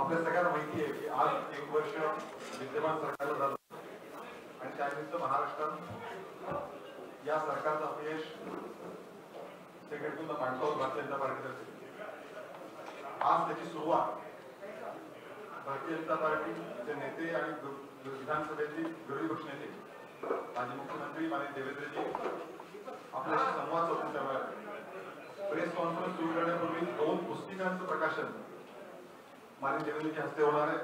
आपल्या सगळ्यांना माहिती आहे की आज 1 वर्ष विद्यमान सरकारला झालं आणि त्यानिमित्त महाराष्ट्रात या सरकारचं अपयश सेक्रेटरीला मांडतो भारतीय जनता पार्टीतर्फे आज त्याची सुरुवात भारतीय जनता पार्टीचे नेते आणि विधानसभेतील विरोधी पक्ष नेते माजी मुख्यमंत्री माननीय देवेंद्रजी आपल्याशी संवाद साधून करणार प्रेस कॉन्फरन्स सुरू करण्यापूर्वी 2 पुस्तिकांचं प्रकाशन माननीय देवेंद्रजी हस्ते होणार आहे।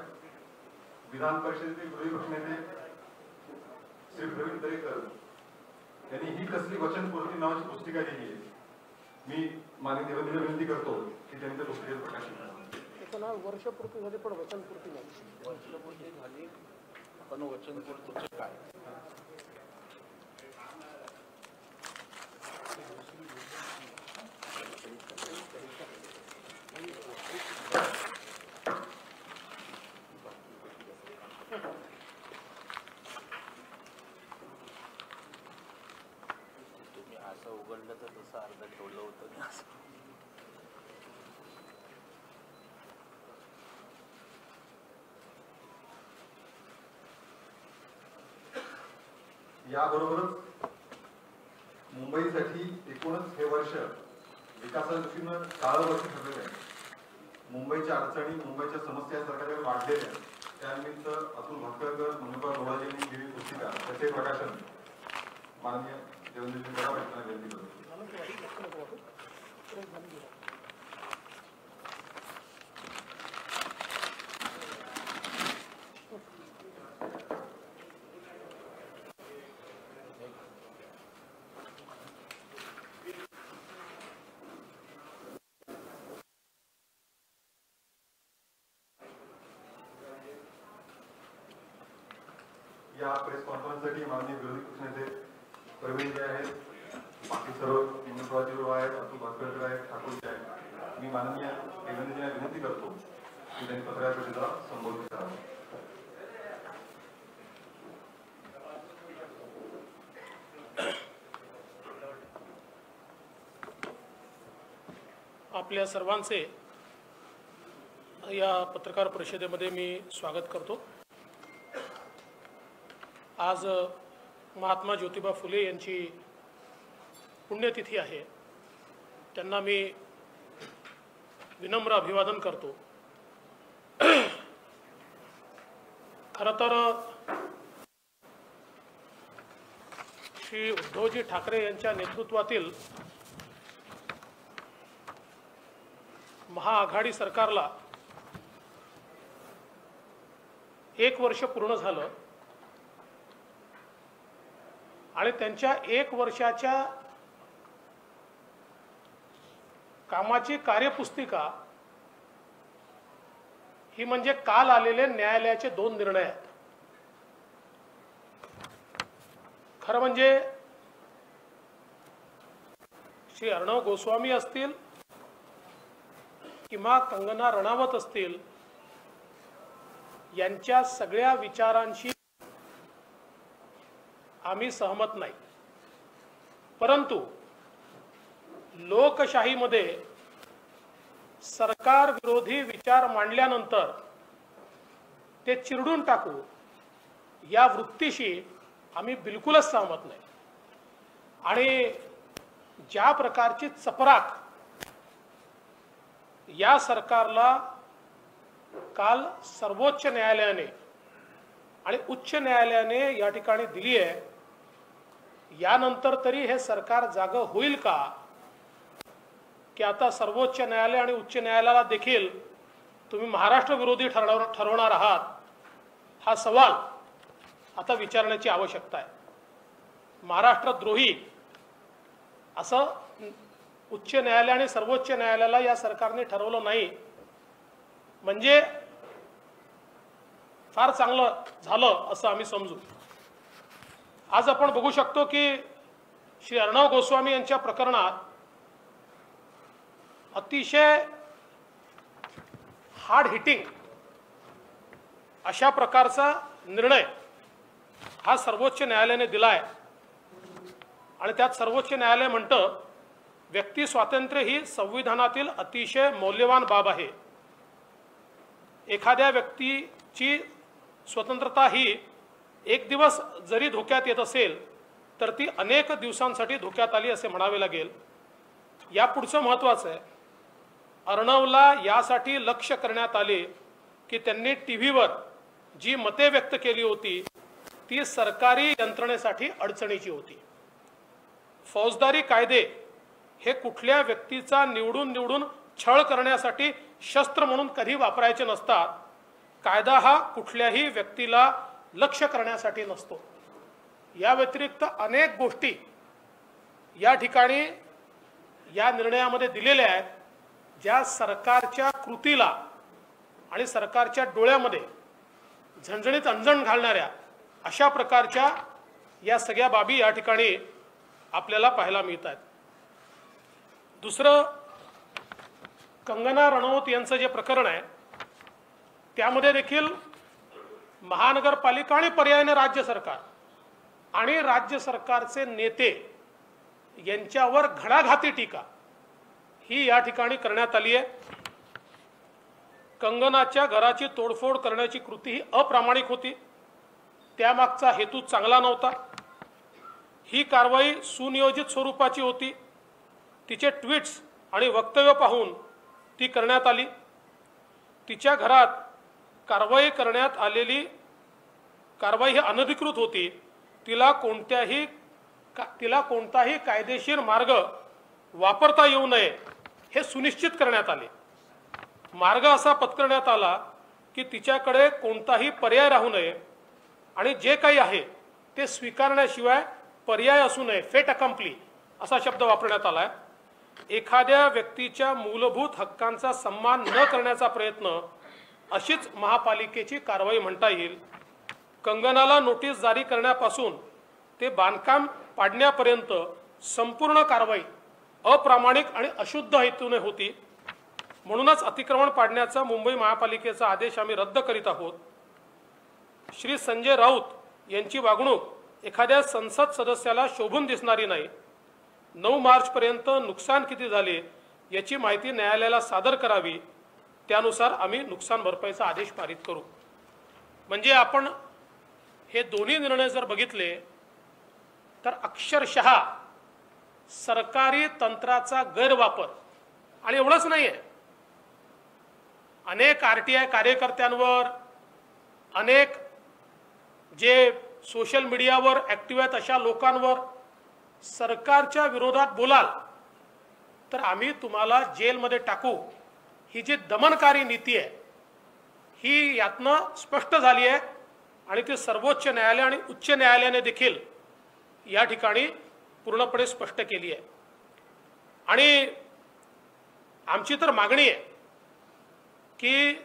विधान परिषदेतील विरोधी पक्ष नेते श्री प्रवीण दरेकर यांनी ही कसली वचनपूर्ती नावाची पुस्तिका लिहिली आहे। मी माननीय देवेंद्रजी विनंती करतो की त्यांनी त्या पुस्तिकेचं प्रकाशन करावं। वर्षपूर्ती झाली पण वचनपूर्ती नाही। वर्षपूर्ती झाली पण वचनपूर्तीचे काय? तुम्ही असं उघडलं तर तसं अर्ध ठेवलं होतं असं याबरोबरच मुंबईसाठी एकूणच हे वर्ष विकासाच्या दृष्टीनं काळं वर्ष ठरलेलं आहे। मुंबईच्या अडचणी मुंबईच्या समस्या सरकारकडे वाढलेल्या त्यानिमित्त अतुल भटकळकर मनोहर लोहाजी यांनी दिलेली पुस्तिका त्याचे प्रकाशन माननीय देवेंद्रजी करावे यांना विनंती करतो। या प्रेस कॉन्फरन्ससाठी माननीय विरोधी पक्षनेते प्रवीण जे आहेत, बाकी सर्व मनोहरजी आहेत, अतुल भास्करकर आहेत, ठाकूरजी आहेत। मी माननीय देवेंद्रजींना विनंती करतो की त्यांनी पत्रकार परिषदेला संबोधित करावं। आपल्या सर्वांचे या पत्रकार परिषदेमध्ये मी स्वागत करतो। आज महात्मा ज्योतिबा फुले यांची पुण्यतिथी आहे। त्यांना मी विनम्र अभिवादन करतो। खरं तर श्री उद्धवजी ठाकरे यांच्या नेतृत्वातील महाआघाडी सरकारला 1 वर्ष पूर्ण झालं आणि त्यांच्या 1 वर्षाच्या कामाची कार्यपुस्तिका ही म्हणजे काल आलेले न्यायालयाचे 2 निर्णय आहेत। खरं म्हणजे श्री अर्णव गोस्वामी असतील किंवा कंगना रणावत असतील यांच्या सगळ्या विचारांशी आम्ही सहमत नाही, परंतु लोकशाहीमध्ये सरकार विरोधी विचार मांडल्यानंतर ते चिरडून टाकू या वृत्तीशी आम्ही बिलकुलच सहमत नाही। आणि ज्या प्रकारची चपराक या सरकारला काल सर्वोच्च न्यायालयाने आणि उच्च न्यायालयाने या ठिकाणी दिली आहे, यानंतर तरी हे सरकार जागं होईल का की आता सर्वोच्च न्यायालय आणि उच्च न्यायालयाला देखील तुम्ही महाराष्ट्र विरोधी ठरवणार आहात, हा सवाल आता विचारण्याची आवश्यकता आहे। महाराष्ट्रद्रोही असं उच्च न्यायालय आणि सर्वोच्च न्यायालयाला या सरकारने ठरवलं नाही म्हणजे फार चांगलं झालं असं आम्ही समजू। आज आपण बघू शकतो की श्री अर्णव गोस्वामी यांच्या प्रकरणात अतिशय हार्ड हिटिंग अशा प्रकारचा निर्णय हा सर्वोच्च न्यायालयाने दिलाय आणि त्यात सर्वोच्च न्यायालय म्हणतं व्यक्ती स्वातंत्र्य ही संविधानातील अतिशय मौल्यवान बाब आहे। एखाद्या व्यक्तीची स्वतंत्रता ही एक दिवस जरी धोक्यात येत असेल तर ती अनेक दिवसांसाठी धोक्यात आली असे म्हणावे लागेल. या पुढचं महत्त्वाचं आहे. अर्णवला यासाठी लक्ष्य करण्यात आले की त्यांनी टीव्हीवर जी मते व्यक्त केली होती ती सरकारी यंत्रणेसाठी अडचणीची होती. फौजदारी कायदे हे कुठल्या व्यक्तीचा निवडून छळ करण्यासाठी शस्त्र म्हणून कधी वापरायचे नसतात. कायदा हा कुठल्याही व्यक्तीला लक्ष्य करण्यासाठी नसतो. या व्यतिरिक्त अनेक गोष्टी या ठिकाणी या निर्णयामध्ये दिलेल्या आहेत ज्या सरकारच्या कृतीला आणि सरकारच्या डोळ्यामध्ये झणझणीत अंजन घालणाऱ्या अशा प्रकारच्या या सगळ्या बाबी या ठिकाणी आपल्याला पाहायला मिळतात. दुसरं, कंगना रणौत यांचं जे प्रकरण आहे त्यामध्ये देखील महानगरपालिका आणि पर्यायाने राज्य सरकार आणि राज्य सरकारचे नेते यांच्यावर घणाघाती टीका ही या ठिकाणी करण्यात आली आहे. कंगनाच्या घराची तोडफोड करण्याची कृती ही अप्रामाणिक होती. त्यामागचा हेतू चांगला नव्हता. ही कारवाई सुनियोजित स्वरूपाची होती. तिचे ट्विट्स आणि वक्तव्य पाहून ती करण्यात आली. तिच्या घरात कारवाई करण्यात आलेली कारवाई ही अनधिकृत होती. तिला कोणताही कायदेशीर मार्ग वापरता येऊ नये हे सुनिश्चित करण्यात आले. मार्ग असा पत्करण्यात आला की तिच्याकडे कोणताही पर्याय राहू नये आणि जे काही आहे ते स्वीकारण्याशिवाय पर्याय असू नये. फेट अकम्प्ली असा शब्द वापरण्यात आला आहे. एखाद्या व्यक्तीच्या मूलभूत हक्कांचा सन्मान न करण्याचा प्रयत्न अशीच महापालिकेची कारवाई म्हणता येईल. कंगनाला नोटीस जारी करण्यापासून ते बांधकाम पाडण्यापर्यंत संपूर्ण कारवाई अप्रामाणिक आणि अशुद्ध हेतूने होती. म्हणूनच अतिक्रमण पाडण्याचा मुंबई महापालिकेचा आदेश आम्ही रद्द करीत आहोत. श्री संजय राऊत यांची वागणूक एखाद्या संसद सदस्याला शोभून दिसणारी नाही. 9 मार्चपर्यंत नुकसान किती झाले याची माहिती न्यायालयाला सादर करावी. त्यानुसार आम्ही नुकसान भरपाईचा आदेश पारित करू. म्हणजे आपण हे दोन्ही निर्णय जर बघितले तर अक्षरशः सरकारी तंत्राचा गैरवापर आणि एवढंच नाही आहे, अनेक RTI कार्यकर्त्यांवर, अनेक जे सोशल मीडियावर ॲक्टिव्ह आहेत अशा लोकांवर सरकारच्या विरोधात बोलाल तर आम्ही तुम्हाला जेलमध्ये टाकू ही जी दमनकारी नीती आहे ही यातनं स्पष्ट झाली आहे. आणि ती सर्वोच्च न्यायालय आणि उच्च न्यायालयाने देखील या ठिकाणी पूर्णपणे स्पष्ट केली आहे. आणि आमची तर मागणी आहे की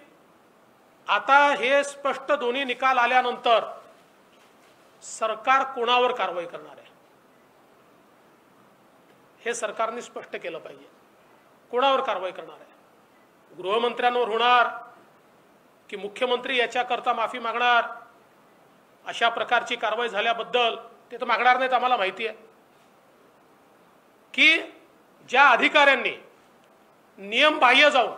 आता हे स्पष्ट दोन्ही निकाल आल्यानंतर सरकार कोणावर कारवाई करणार आहे हे सरकारने स्पष्ट केलं पाहिजे. कोणावर कारवाई करणार आहे? गृहमंत्र्यांवर होणार की मुख्यमंत्री याच्याकरता माफी मागणार? अशा प्रकारची कारवाई झाल्याबद्दल ते तर मागणार नाहीत, आम्हाला माहिती आहे. की ज्या अधिकाऱ्यांनी नियमबाह्य जाऊन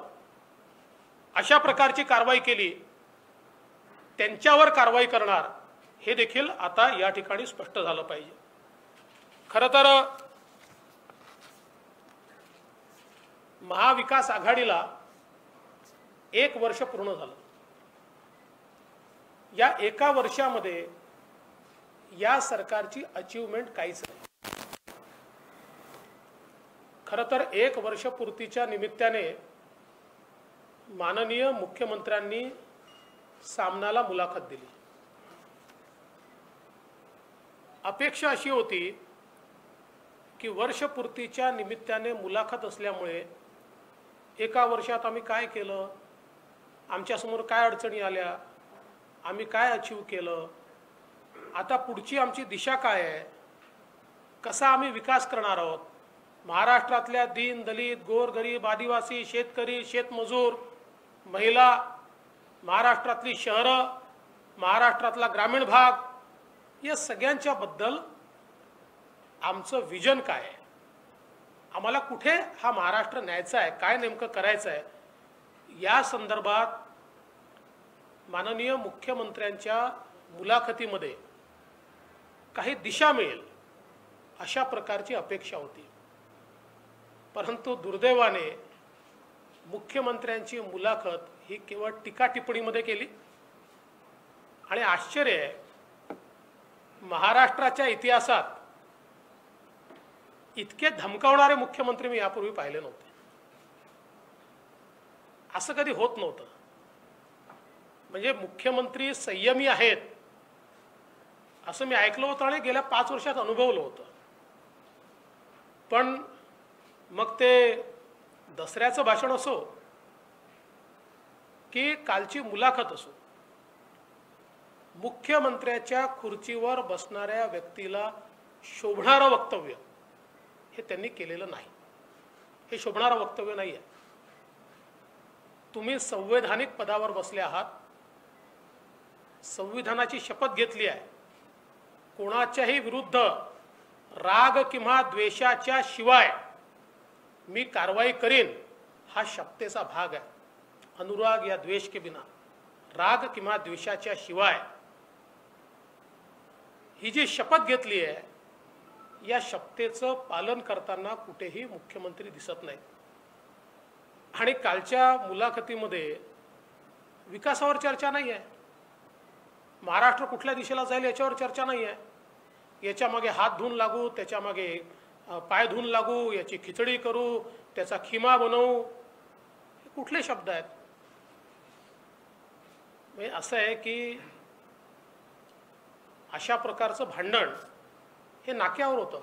अशा प्रकारची कारवाई केली त्यांच्यावर कारवाई करणार हे देखील आता या ठिकाणी स्पष्ट झालं पाहिजे. खरं तर महाविकास आघाडीला 1 वर्ष पूर्ण झालं. या 1 वर्षामध्ये या सरकारची अचीवमेंट काहीच नाही. खरं तर 1 वर्ष पूर्तीच्या निमित्ताने माननीय मुख्यमंत्र्यांनी सामनाला मुलाखत दिली. अपेक्षा अशी होती की वर्षपूर्तीच्या निमित्ताने मुलाखत असल्यामुळे 1 वर्षात आम्ही काय केलं, आमच्यासमोर काय अडचणी आल्या, आम्ही काय अचीव केलं, आता पुढची आमची दिशा काय आहे, कसा आम्ही विकास करणार आहोत, महाराष्ट्रातल्या दीन दलित गोरगरीब आदिवासी शेतकरी शेतमजूर महिला, महाराष्ट्रातली शहरं, महाराष्ट्रातला ग्रामीण भाग, या सगळ्यांच्या बद्दल आमचं विजन काय आहे, आम्हाला कुठे हा महाराष्ट्र न्यायचा आहे, काय नेमकं करायचं आहे, या संदर्भात माननीय मुख्यमंत्र्यांच्या मुलाखतीमध्ये काही दिशा मिळेल अशा प्रकारची अपेक्षा होती, परंतु दुर्दैवाने मुख्यमंत्र्यांची मुलाखत ही केवळ टीका टिप्पणीमध्ये केली. आणि आश्चर्य आहे, महाराष्ट्राच्या इतिहासात इतके धमकावणारे मुख्यमंत्री मी यापूर्वी पाहिले नव्हते. असं कधी होत नव्हतं. म्हणजे मुख्यमंत्री संयमी आहेत असं मी ऐकलं होतं आणि गेल्या 5 वर्षात अनुभवलं होतं. पण मग ते दसऱ्याचं भाषण असो की कालची मुलाखत असो, मुख्यमंत्र्याच्या खुर्चीवर बसणाऱ्या व्यक्तीला शोभणारं वक्तव्य हे त्यांनी केलेलं नाही. हे शोभणारं वक्तव्य नाही आहे. तुम्ही संवैधानिक पदावर बसले आहात, संविधानाची शपथ घेतली आहे, कोणाच्याही विरुद्ध राग किंवा द्वेषाच्या शिवाय मी कारवाई करीन हा शपथेचा भाग आहे. अनुराग या द्वेष के बिना, राग किंवा द्वेषाच्या शिवाय ही जी शपथ घेतली आहे या शपथेचं पालन करताना कुठेही मुख्यमंत्री दिसत नाही. आणि कालच्या मुलाखतीमध्ये विकासावर चर्चा नाही आहे, महाराष्ट्र कुठल्या दिशेला जाईल याच्यावर चर्चा नाही आहे. याच्या मागे हात धुवून लागू, त्याच्या मागे पाय धुवून लागू, याची खिचडी करू, त्याचा खिमा बनवू, हे कुठले शब्द आहेत? म्हणजे असं आहे की अशा प्रकारचं भांडण हे नाक्यावर होतं.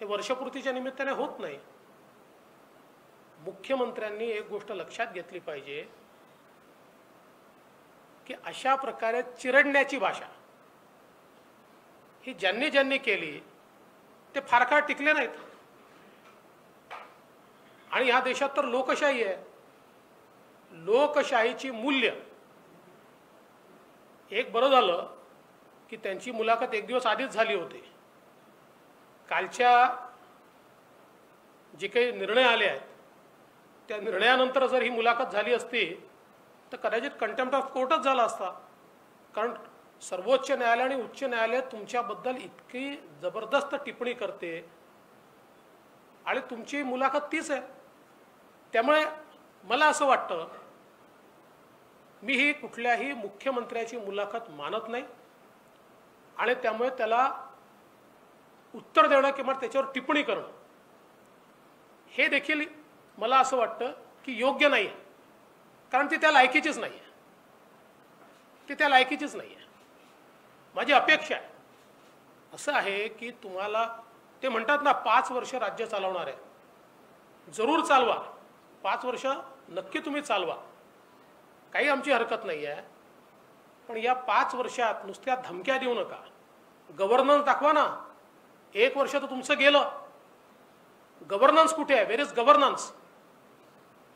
हे वर्षपूर्तीच्या निमित्ताने होत नाही. मुख्यमंत्र्यांनी एक गोष्ट लक्षात घेतली पाहिजे की अशा प्रकारे चिरडण्याची भाषा ही ज्यांनी ज्यांनी केली ते फार काळ टिकले नाहीत. आणि ह्या देशात तर लोकशाही आहे. लोकशाहीची मूल्य, एक बरं झालं की त्यांची मुलाखत एक दिवस आधीच झाली होती. कालच्या जे काही निर्णय आले आहेत त्या निर्णयानंतर जर ही मुलाखत झाली असती तर कदाचित कंटेम्प्ट ऑफ कोर्टच झाला असता. कारण सर्वोच्च न्यायालय आणि उच्च न्यायालय तुमच्याबद्दल इतकी जबरदस्त टिप्पणी करते आणि तुमची मुलाखत तीच आहे. त्यामुळे मला असं वाटतं, मी ही कुठल्याही मुख्यमंत्र्याची मुलाखत मानत नाही आणि त्यामुळे त्याला उत्तर देणं किंवा त्याच्यावर टिप्पणी करणं हे देखील मला असं वाटतं की योग्य नाही आहे. कारण ती त्या लायकीचीच नाही आहे. ती त्या लायकीचीच नाही आहे. माझी अपेक्षा आहे असं आहे की तुम्हाला ते म्हणतात ना 5 वर्ष राज्य चालवणार आहे, जरूर चालवा. 5 वर्ष नक्की तुम्ही चालवा, काही आमची हरकत नाही आहे. पण या 5 वर्षात नुसत्या धमक्या देऊ नका. गव्हर्नन्स दाखवा ना. 1 वर्ष तर तुमचं गेलं. गव्हर्नन्स कुठे आहे? वेर इज गव्हर्नन्स?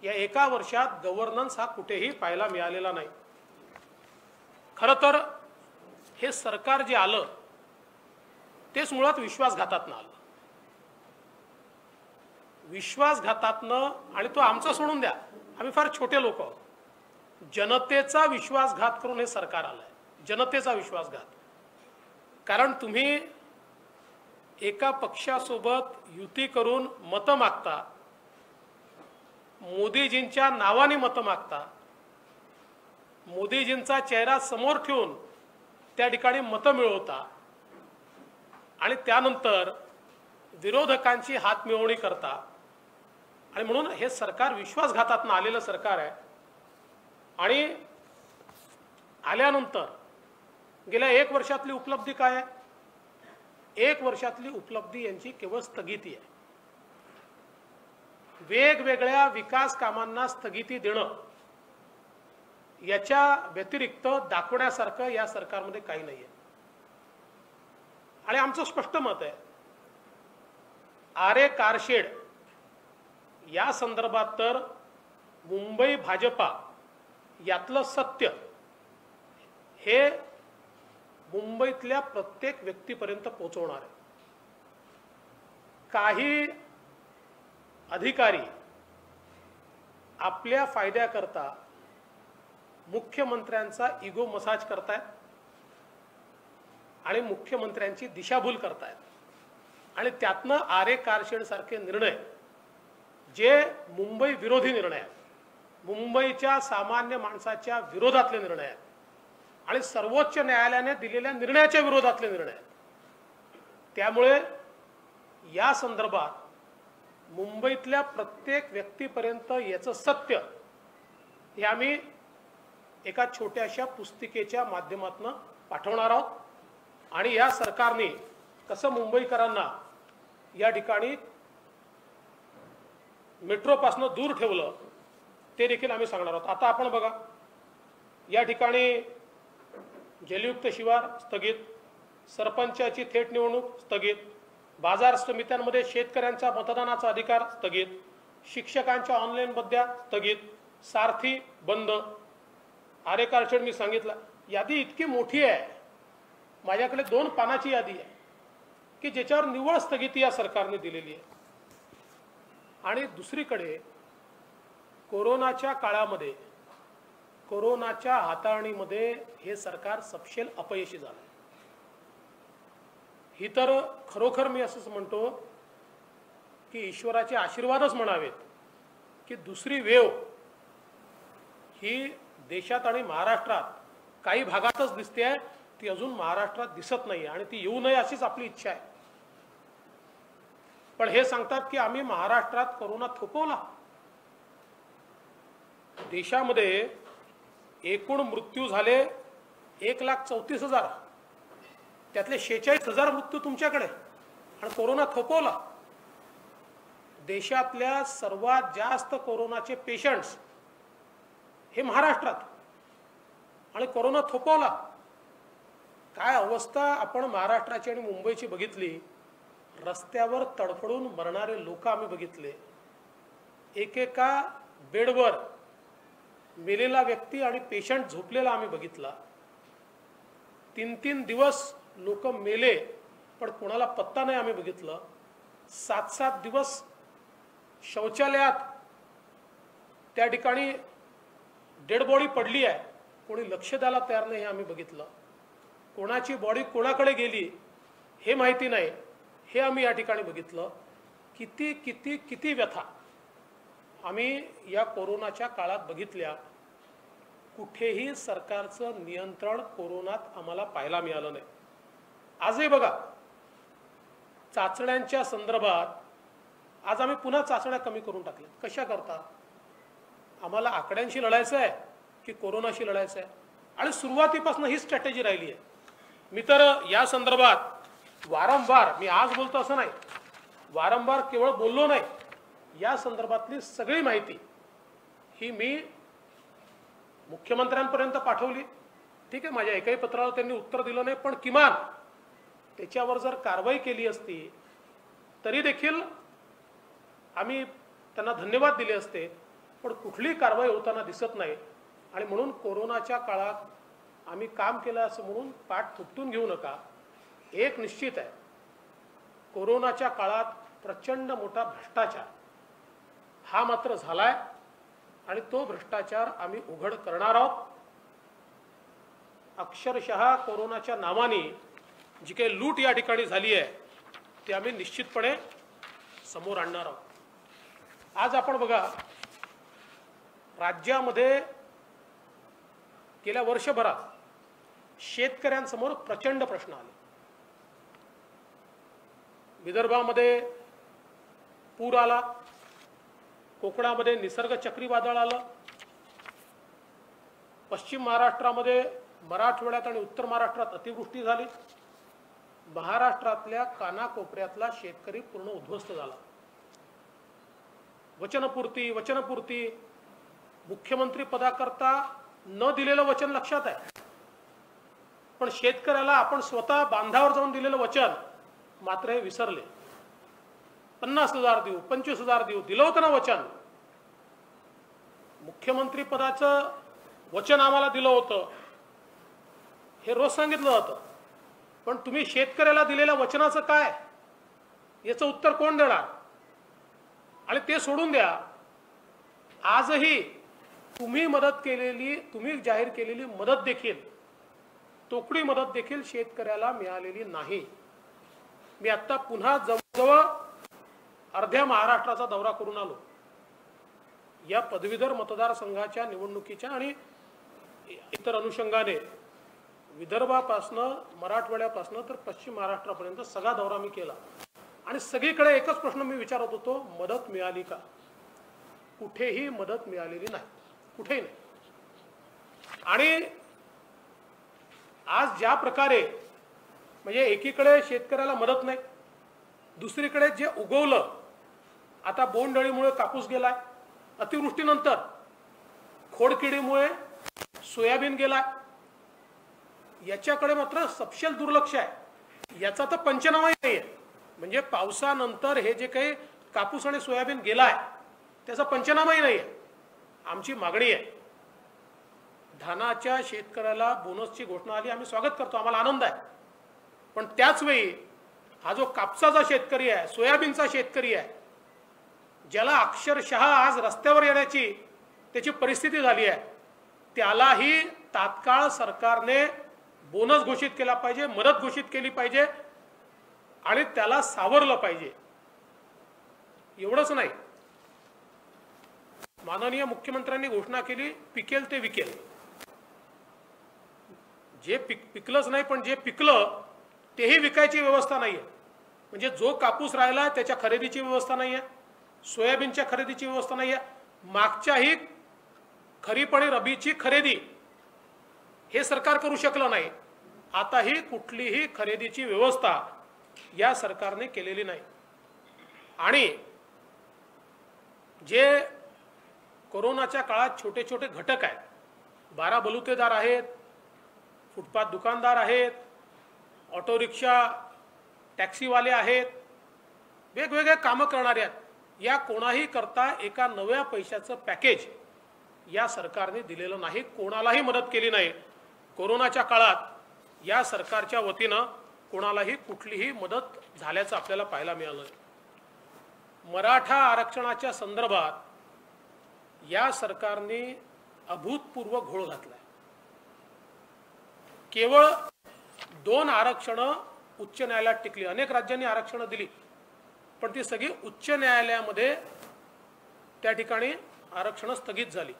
या 1 वर्षात गव्हर्नन्स हा कुठेही पाहायला मिळालेला नाही. खरं तर हे सरकार जे आलं तेच मुळात विश्वासघातातनं आलं. विश्वासघातातनं, आणि तो आमचा सोडून द्या, आम्ही फार छोटे लोक आहोत. जनतेचा विश्वासघात करून हे सरकार आलंय. जनतेचा विश्वासघात. कारण तुम्ही एका पक्षासोबत युती करून मतं मागता, मोदीजींच्या नावाने मतं मागता, मोदीजींचा चेहरा समोर ठेवून त्या ठिकाणी मतं मिळवता आणि त्यानंतर विरोधकांची हातमिळवणी करता. आणि म्हणून हे सरकार विश्वासघातातून आलेलं सरकार आहे. आणि आल्यानंतर गेल्या 1 वर्षातली उपलब्धी काय आहे? 1 वर्षातली उपलब्धी यांची केवळ स्थगिती आहे. वेगवेगळ्या विकास कामांना स्थगिती देणं याच्या व्यतिरिक्त दाखवण्यासारखं या सरकारमध्ये काही नाही आहे. आणि आमचं स्पष्ट मत आहे, आरे कारशेड या संदर्भात तर मुंबई भाजपा यातलं सत्य हे मुंबईतल्या प्रत्येक व्यक्तीपर्यंत पोहोचवणार आहे. काही अधिकारी आपल्या फायद्याकरता मुख्यमंत्र्यांचा इगो मसाज करतायत आणि मुख्यमंत्र्यांची दिशाभूल करतायत आणि त्यातनं आरे कारशेड सारखे निर्णय जे मुंबई विरोधी निर्णय आहेत, मुंबईच्या सामान्य माणसाच्या विरोधातले निर्णय आहेत आणि सर्वोच्च न्यायालयाने दिलेल्या निर्णयाच्या विरोधातले निर्णय आहेत. त्यामुळे या संदर्भात मुंबईतल्या प्रत्येक व्यक्तीपर्यंत याचं सत्य हे आम्ही एका छोट्याशा पुस्तिकेच्या माध्यमातून पाठवणार आहोत आणि या सरकारने कसं मुंबईकरांना या ठिकाणी मेट्रोपासून दूर ठेवलं ते देखील आम्ही सांगणार आहोत. आता आपण बघा, या ठिकाणी जलयुक्त शिवार स्थगित, सरपंचाची थेट निवडणूक स्थगित, बाजार समित्यांमध्ये शेतकऱ्यांचा मतदानाचा अधिकार स्थगित, शिक्षकांच्या ऑनलाईन बद्द्या स्थगित, सारथी बंद, आरे कारशेड मी सांगितलं. यादी इतकी मोठी आहे, माझ्याकडे 2 पानाची यादी आहे की ज्याच्यावर निव्वळ स्थगिती या सरकारने दिलेली आहे. आणि दुसरीकडे कोरोनाच्या काळामध्ये, कोरोनाच्या हाताळणीमध्ये हे सरकार सपशेल अपयशी झालं. ही तर खरोखर मी असंच म्हणतो की ईश्वराचे आशीर्वादच म्हणावेत की दुसरी वेव ही देशात आणि महाराष्ट्रात काही भागातच दिसते आहे, ती अजून महाराष्ट्रात दिसत नाही आणि ती येऊ नये अशीच आपली इच्छा आहे. पण हे सांगतात की आम्ही महाराष्ट्रात कोरोना थोपवला. देशामध्ये एकूण मृत्यू झाले 1,34,000, त्यातले 46,000 मृत्यू तुमच्याकडे आणि कोरोना थोपवला. देशातल्या सर्वात जास्त कोरोनाचे पेशंट्स हे महाराष्ट्रात आणि कोरोना थोपवला. काय अवस्था आपण महाराष्ट्राची आणि मुंबईची बघितली. रस्त्यावर तडफडून मरणारे लोक आम्ही बघितले, एकेका बेडवर मेलेला व्यक्ती आणि पेशंट झोपलेला आम्ही बघितला. 3-3 दिवस लोक मेले पण कोणाला पत्ता नाही आम्ही बघितलं. 7-7 दिवस शौचालयात त्या ठिकाणी डेड बॉडी पडली आहे, कोणी लक्ष द्यायला तयार नाही हे आम्ही बघितलं. कोणाची बॉडी कोणाकडे गेली हे माहिती नाही हे आम्ही या ठिकाणी बघितलं. किती किती किती व्यथा आम्ही या कोरोनाच्या काळात बघितल्या. कुठेही सरकारचं नियंत्रण कोरोनात आम्हाला पाहायला मिळालं नाही. आजही बघा, चाचण्यांच्या संदर्भात आज आम्ही पुन्हा चाचण्या कमी करून टाकल्या. कशा करता? आम्हाला आकड्यांशी लढायचं आहे की कोरोनाशी लढायचं आहे? आणि सुरुवातीपासून ही स्ट्रॅटेजी राहिली आहे. मी तर या संदर्भात वारंवार, मी आज बोलतो असं नाही, वारंवार केवळ बोललो नाही, या संदर्भातली सगळी माहिती ही मी मुख्यमंत्र्यांपर्यंत पाठवली. ठीक आहे, माझ्या एकाही पत्राला त्यांनी उत्तर दिलं नाही, पण किमान त्याच्यावर जर कारवाई केली असती तरी देखील आम्ही त्यांना धन्यवाद दिले असते. पण कुठली कारवाई होताना दिसत नाही आणि म्हणून कोरोनाच्या काळात आम्ही काम केलं असं म्हणून पाठ थुपटून घेऊ नका. एक निश्चित आहे, कोरोनाच्या काळात प्रचंड मोठा भ्रष्टाचार हा मात्र झालाय आणि तो भ्रष्टाचार आम्ही उघड करणार आहोत. अक्षरशः कोरोनाच्या नावाने जी काही लूट या ठिकाणी झाली आहे ती आम्ही निश्चितपणे समोर आणणार आहोत. आज आपण बघा, राज्यामध्ये गेल्या वर्षभरात शेतकऱ्यांसमोर प्रचंड प्रश्न आले. विदर्भामध्ये पूर आला, कोकणामध्ये निसर्ग चक्रीवादळ आलं, पश्चिम महाराष्ट्रामध्ये, मराठवाड्यात आणि उत्तर महाराष्ट्रात अतिवृष्टी झाली. महाराष्ट्रातल्या कानाकोपऱ्यातला शेतकरी पूर्ण उद्ध्वस्त झाला. वचनपूर्ती मुख्यमंत्री पदाकरता न दिलेलं वचन लक्षात आहे, पण शेतकऱ्याला आपण स्वतः बांधावर जाऊन दिलेलं वचन मात्र हे विसरले. 50,000 देऊ, 25,000 देऊ, दिलं होतं ना वचन. मुख्यमंत्री पदाचं वचन आम्हाला दिलं होतं हे रोज सांगितलं जातं, पण तुम्ही शेतकऱ्याला दिलेल्या वचनाचं काय याचं उत्तर कोण देणार? आणि ते सोडून द्या, आजही तुम्ही जाहीर केलेली मदत देखील, तोकडी मदत देखील शेतकऱ्याला मिळालेली नाही. मी आता पुन्हा जवळजवळ अर्ध्या महाराष्ट्राचा दौरा करून आलो. या पदवीधर मतदारसंघाच्या निवडणुकीच्या आणि इतर अनुषंगाने विदर्भापासनं, मराठवाड्यापासनं तर पश्चिम महाराष्ट्रापर्यंत सगळा दौरा मी केला आणि सगळीकडे एकच प्रश्न मी विचारत होतो, मदत मिळाली का? कुठेही मदत मिळालेली नाही, कुठेही नाही. आणि आज ज्या प्रकारे म्हणजे एकीकडे शेतकऱ्याला मदत नाही, दुसरीकडे जे उगवलं, आता बोंडअळीमुळे कापूस गेलाय, अतिवृष्टीनंतर खोडकिडीमुळे सोयाबीन गेलाय, याच्याकडे मात्र सपशेल दुर्लक्ष आहे. याचा तर पंचनामाही नाही आहे. म्हणजे पावसानंतर हे जे काही कापूस आणि सोयाबीन गेलाय त्याचा पंचनामाही नाही आहे. आमची मागणी आहे, धानाच्या शेतकऱ्याला बोनसची घोषणा आली, आम्ही स्वागत करतो, आम्हाला आनंद आहे. पण त्याच वेळी हा जो कापसाचा शेतकरी आहे, सोयाबीनचा शेतकरी आहे, ज्याला अक्षरशः आज रस्त्यावर येण्याची त्याची परिस्थिती झाली आहे, त्यालाही तात्काळ सरकारने बोनस घोषित केला पाहिजे, मदत घोषित केली पाहिजे आणि त्याला सावरलं पाहिजे. एवढंच नाही, माननीय मुख्यमंत्र्यांनी घोषणा केली, पिकेल ते विकेल. जे पिकलंच नाही, पण जे पिकलं तेही विकायची व्यवस्था नाहीये. म्हणजे जो कापूस राहिला त्याच्या खरेदीची व्यवस्था नाहीये, सोयाबीनच्या खरेदीची व्यवस्था नाहीये, मागच्याही खरीप आणि रबीची खरेदी हे सरकार करू शकलं नाही. आताही कुठलीही खरेदीची व्यवस्था या सरकारने केलेली नाही. आणि जे कोरोनाच्या काळात छोटे छोटे घटक आहेत, 12 बलुतेदार आहेत, फुटपाथ दुकानदार आहेत, ऑटो रिक्षा टॅक्सीवाले आहेत, वेगवेगळे कामं करणारे आहेत, या कोणाही करता एका नव्या पैशाचं पॅकेज या सरकारने दिलेलं नाही, कोणालाही मदत केली नाही. कोरोनाच्या काळात या सरकारच्या वतीनं कोणालाही कुठलीही मदत झाल्याचं आपल्याला पाहायला मिळालं. मराठा आरक्षणाच्या संदर्भात या सरकारने अभूतपूर्व घोळ घातलाय. केवळ 2 आरक्षणं उच्च न्यायालयात टिकली. अनेक राज्यांनी आरक्षणं दिली, पण ती सगळी उच्च न्यायालयामध्ये त्या ठिकाणी आरक्षणं स्थगित झाली.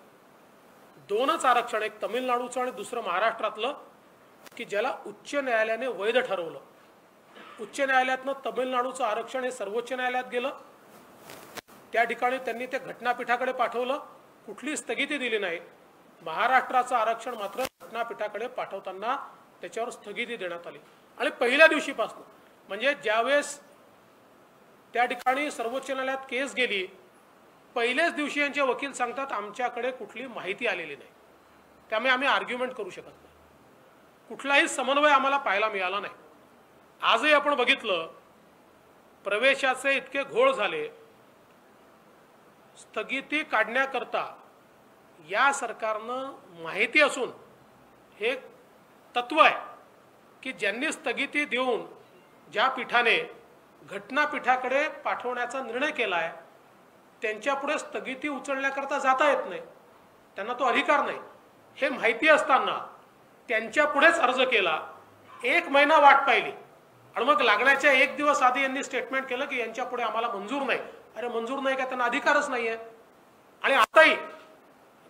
2च आरक्षण, एक तमिळनाडूचं आणि दुसरं महाराष्ट्रातलं, की ज्याला उच्च न्यायालयाने वैध ठरवलं. उच्च न्यायालयातनं तमिळनाडूचं आरक्षण हे सर्वोच्च न्यायालयात गेलं. त्या ठिकाणी त्यांनी ते घटनापीठाकडे पाठवलं, कुठली स्थगिती दिली नाही. महाराष्ट्राचं आरक्षण मात्र घटनापीठाकडे पाठवताना त्याच्यावर स्थगिती देण्यात आली. आणि पहिल्या दिवशीपासून, म्हणजे ज्यावेळेस त्या ठिकाणी सर्वोच्च न्यायालयात केस गेली, पहिल्याच दिवशी यांचे वकील सांगतात आमच्याकडे कुठली माहिती आलेली नाही, त्यामुळे आम्ही आर्ग्युमेंट करू शकत नाही. कुठलाही समन्वय आम्हाला पाहायला मिळाला नाही. आजही आपण बघितलं, प्रवेशाचे इतके घोळ झाले. स्थगिती काढण्याकरता या सरकारनं माहिती असून हे तत्व आहे की ज्यांनी स्थगिती देऊन ज्या पीठाने घटनापीठाकडे पाठवण्याचा निर्णय केला आहे त्यांच्यापुढे स्थगिती उचलण्याकरता जाता येत नाही, त्यांना तो अधिकार नाही. हे माहिती असताना त्यांच्यापुढेच अर्ज केला, 1 महिना वाट पाहिली आणि मग लागण्याच्या 1 दिवस आधी यांनी स्टेटमेंट केलं की यांच्यापुढे आम्हाला मंजूर नाही. अरे मंजूर नाही का, त्यांना अधिकारच नाहीये. आणि आताही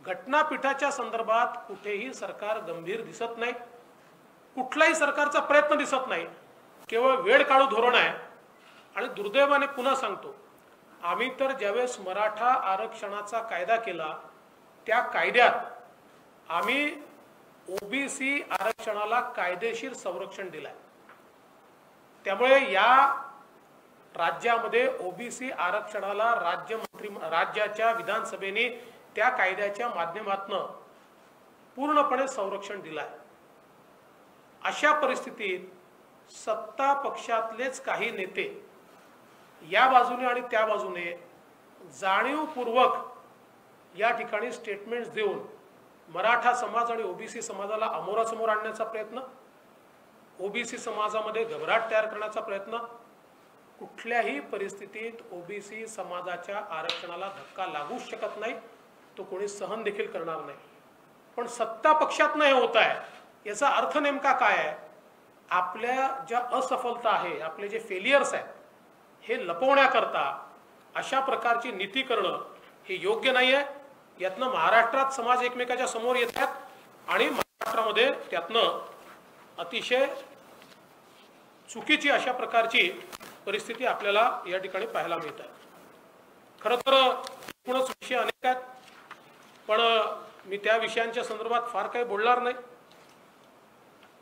घटनापीठाच्या संदर्भात कुठेही सरकार गंभीर दिसत नाही, कुठलाही सरकारचा प्रयत्न दिसत नाही, केवळ वेळ काढू धोरण आहे. आणि दुर्दैवाने पुन्हा सांगतो, आम्ही तर ज्यावेळेस मराठा आरक्षणाचा कायदा केला त्या कायद्यात आम्ही ओबीसी आरक्षणाला कायदेशीर संरक्षण दिलंय. त्यामुळे या राज्यामध्ये ओबीसी आरक्षणाला राज्याच्या विधानसभेने त्या कायद्याच्या माध्यमातून पूर्णपणे संरक्षण दिलंय. अशा परिस्थितीत सत्ता पक्षातलेच काही नेते या बाजूने आणि त्या बाजूने जाणीवपूर्वक या ठिकाणी स्टेटमेंट्स देऊन मराठा समाज आणि ओबीसी समाजाला अमोरासमोर आणण्याचा प्रयत्न, ओबीसी समाजामध्ये घबराट तयार करण्याचा प्रयत्न, कुठल्याही परिस्थितीत ओबीसी समाजाच्या आरक्षणाला धक्का लागू शकत नाही. तो कोणी सहन देखील करणार नाही. पण सत्ता पक्षातनं हे होत आहे याचा अर्थ नेमका काय आहे? आपल्या ज्या असफलता आहे, आपले जे फेलियर्स आहेत, हे लपवण्याकरता अशा प्रकारची नीती करणं हे योग्य नाही आहे. यातनं महाराष्ट्रात समाज एकमेकाच्या समोर येतात आणि महाराष्ट्रामध्ये त्यातनं अतिशय चुकीची अशा प्रकारची परिस्थिती आपल्याला या ठिकाणी पाहायला मिळत आहे. खरं तर एकूणच विषय अनेक आहेत, पण मी त्या विषयांच्या संदर्भात फार काही बोलणार नाही.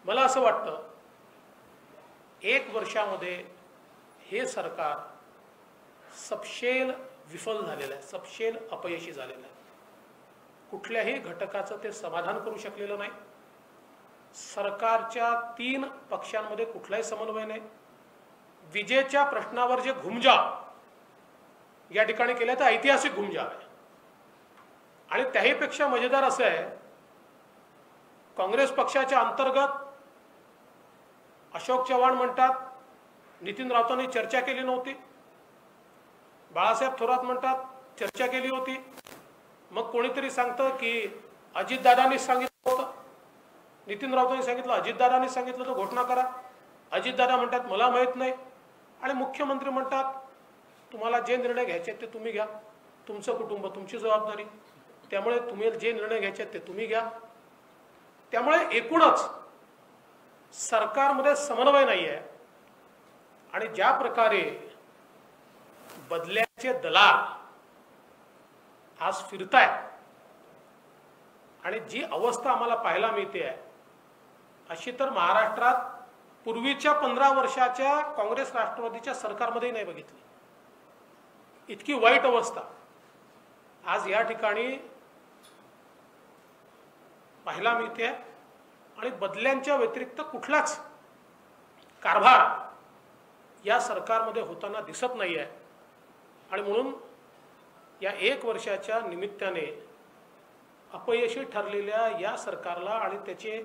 मला असं वाटतं 1 वर्षामध्ये हे सरकार सपशेल विफल झालेलं आहे, सपशेल अपयशी झालेलं आहे. कुठल्याही घटकाचं ते समाधान करू शकलेलं नाही. सरकारच्या 3 पक्षांमध्ये कुठलाही समन्वय नाही. विजेच्या प्रश्नावर जे घुमजाव या ठिकाणी केलं तर ऐतिहासिक घुमजाव आहे. आणि त्याहीपेक्षा मजेदार असं आहे, काँग्रेस पक्षाच्या अंतर्गत अशोक चव्हाण म्हणतात नितीन राऊतांनी चर्चा केली नव्हती, बाळासाहेब थोरात म्हणतात चर्चा केली होती, मग कोणीतरी सांगतं की अजितदादांनी सांगितलं होतं, नितीन राऊतांनी सांगितलं, अजितदादांनी सांगितलं तर घोषणा करा. अजितदादा म्हणतात मला माहीत नाही, आणि मुख्यमंत्री म्हणतात तुम्हाला जे निर्णय घ्यायचे ते तुम्ही घ्या, तुमचं कुटुंब तुमची जबाबदारी, त्यामुळे तुम्ही जे निर्णय घ्यायचे ते तुम्ही घ्या. त्यामुळे एकूणच सरकारमध्ये समन्वय नाही आहे. आणि ज्या प्रकारे बदल्याचे दलाल आज फिरतायत आणि जी अवस्था आम्हाला पाहायला मिळते आहे, अशी तर महाराष्ट्रात पूर्वीच्या 15 वर्षाच्या काँग्रेस राष्ट्रवादीच्या सरकारमध्येही नाही बघितली. इतकी वाईट अवस्था आज या ठिकाणी पाहायला मिळते. आणि बदल्यांच्या व्यतिरिक्त कुठलाच कारभार या सरकारमध्ये होताना दिसत नाही आहे. आणि म्हणून या 1 वर्षाच्या निमित्ताने अपयशी ठरलेल्या या सरकारला आणि त्याचे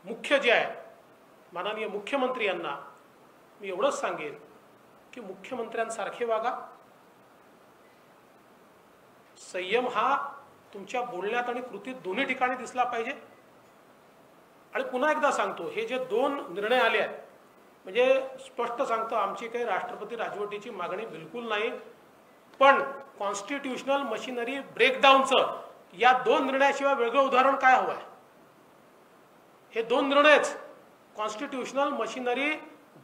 मुख्य जे आहे माननीय मुख्यमंत्री यांना मी एवढंच सांगेन की मुख्यमंत्र्यांसारखे वागा. संयम हा तुमच्या बोलण्यात आणि कृतीत दोन्ही ठिकाणी दिसला पाहिजे. आणि पुन्हा एकदा सांगतो, हे जे 2 निर्णय आले आहेत, म्हणजे स्पष्ट सांगतो, आमची काही राष्ट्रपती राजवटीची मागणी बिलकुल नाही, पण कॉन्स्टिट्यूशनल मशिनरी ब्रेकडाऊनचं या 2 निर्णयाशिवाय वेगळं उदाहरण काय हवं आहे? हे 2 निर्णयच कॉन्स्टिट्यूशनल मशिनरी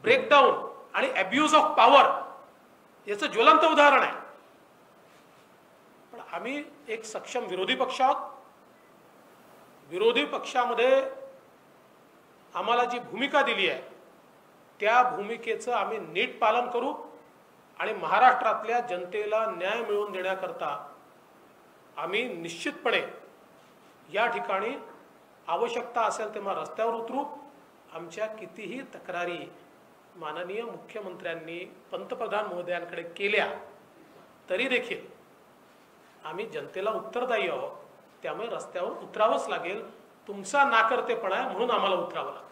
ब्रेकडाऊन आणि अब्यूज ऑफ पॉवर याचं ज्वलंत उदाहरण आहे. पण आम्ही एक सक्षम विरोधी पक्ष आहोत. विरोधी पक्षामध्ये आम्हाला जी भूमिका दिली आहे त्या भूमिकेचं आम्ही नीट पालन करू आणि महाराष्ट्रातल्या जनतेला न्याय मिळवून देण्याकरता आम्ही निश्चितपणे या ठिकाणी आवश्यकता असेल तेव्हा रस्त्यावर उतरू. आमच्या कितीही तक्रारी माननीय मुख्यमंत्र्यांनी पंतप्रधान महोदयांकडे केल्या तरी देखील आम्ही जनतेला उत्तरदायी आहोत. त्यामुळे रस्त्यावर उतरावंच लागेल. तुमचा नाकर्तेपणा आहे म्हणून आम्हाला उतरावं लागतं.